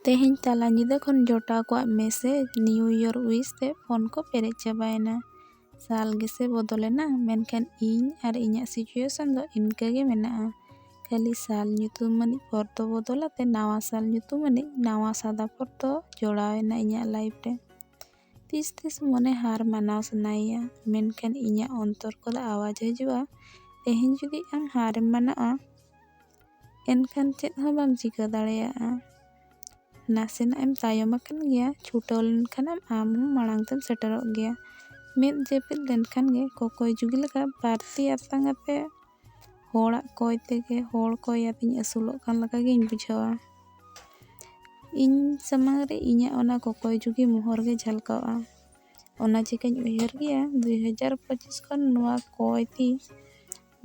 तेहें तला ᱧᱤᱫᱟᱹ ᱠᱷᱚᱱ ᱡᱚᱴᱟᱣ ᱠᱚᱣᱟᱜ ᱢᱮᱥᱮᱡ ᱱᱤᱭᱩ ᱤᱭᱟᱨ ᱩᱭᱤᱥ ᱛᱮ ᱯᱷᱳन को पेरेज चाबायना। साल गेसे बदलेना मेनखान ᱤᱧ ᱟᱨ ᱤᱧᱟᱹᱜ सिचुएशन ᱫᱚ इनका गे मेनाआ। खाली साल ᱧᱩᱛᱩᱢ ᱟᱹᱱᱤᱡ ᱯᱚᱨ ᱫᱚ बदलाते नावा साल ᱧᱩᱛᱩᱢ ᱟᱹᱱᱤᱡ नावा सादा पर तो जोड़ावेना इᱧᱟᱹᱜ लाइफ रे। तीस तीस मने हार मानाव सनाइया मेनखान इᱧᱟᱹᱜ अंतर को आवाज हजूआ तेहें जुदी आम हारेम मानाआ एनखान चेद हो बाम चिका दाड़ेयाआ। नासेना एम तायम अकन गया छुटाव लेनखानम आम माड़ांग तेम सेटरोग गया। मेद जेपिद लेनखान गे कोकोय जुगी लगा बारती आतांगाते होड़ा कोय तेगे होड़ कोय यातिन असुलोग कान लगा गे इन बुझावा। इन समांग रे इña ओना कोकोय जुगी मोहर गे झलकावा। ओना चिकाñ उयहर गया 2025 खन नोआ कोय ती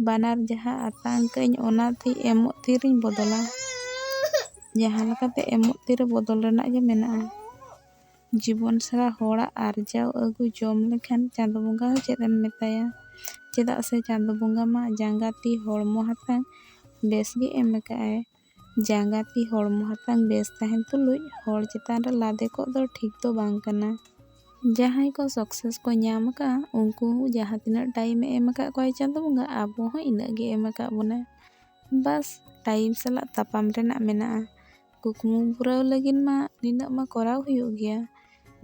बानार जहां आतांग कñ ओना ती एमोग ती रिñ बदला। जहां लकाते एमोग ती रे बदल रेना गे मेनाआ। जीवन सारा होड़ा आरजाव अगु जम लेखान चांदो बंगा हो चेद एम मेताया। चेदा से चांदो बंगा मा जांगा ती होड़मो हातांग बेस गे एम एकाए। जांगा ती होड़मो हातांग बेस ताहेन तुलुज होड़ चितान रे लादे को दो ठीक तो बांग कना। जहां को सक्सेस को ᱧᱟᱢ का उनको जहां तिना टाइम एम का कोय चांदो बंगा आबो हो इना गे एम का बोना। बस टाइम सला तापाम रेना मेनाआ। कुकमु पुराव लगिन मा निना मा कराव हुयुग गया।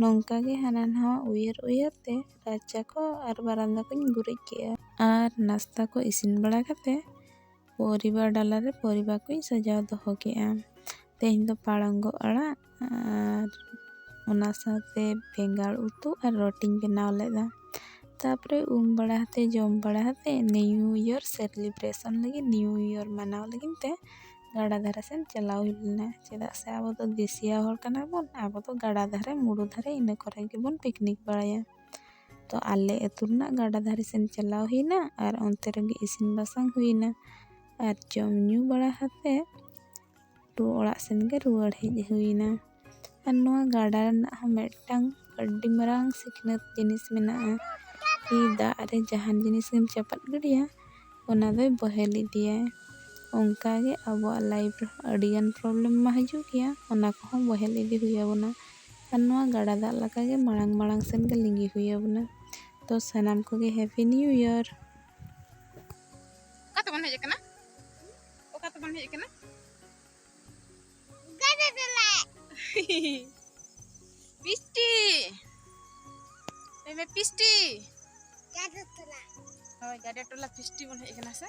नोंका गे हाना नहावा उयहर उयहर ते राचा को आर बारांदा को गुरिज केआ आर नाश्ता को इसिन बड़ा कते परिवार डाला रे परिवार को सजाव दोहो केआ। तेहें दो पालंगो अड़ा आर ओना साथे बेंगाड़ उतु आर रोटिन बनाव लेदा। तापरे बड़ा हते जम बड़ा हते न्यू ईयर सेलिब्रेशन लगी न्यू ईयर मनाव लगिन ते गाड़ा धारा सेन चलाव हुइलना। चेदा से आबो तो देसिया होड़ कना बोन आबो तो गाड़ा धारे मुड़ू धारे इना करे गे बोन पिकनिक बड़ाया। तो आले अतुरना गाड़ा धारे सेन चलाव हुइना आर ओनते रेगे इसिन बासांग हुइना आर जम न्यू बड़ा हते टू ओड़ा सेन गे रुवाड़ हेज हुइना। आर नोआ गाड़ा रना मेटांग अड्डी मरांग सिखनत जिनिस मेनाआ कि दाग रे जहान जिनिस गेम चपत गड़िया ओना दो बहेल इदिया। ओंका गे आबो लाइफ रे अडिगान प्रॉब्लम मा हजू गया ओना को हो बहेल इदी हुया बोना। आर नोआ गाड़ा दाग लगा गे माड़ांग माड़ांग सेन गे लिंगी हुया बोना। तो सनाम को गे हैप्पी न्यू ईयर। ओका तो बन हेज कना गाड़ा टोला पिस्टी ए में पिस्टी गाड़ा टोला होय गाड़ा टोला पिस्टी बन हेज कना से।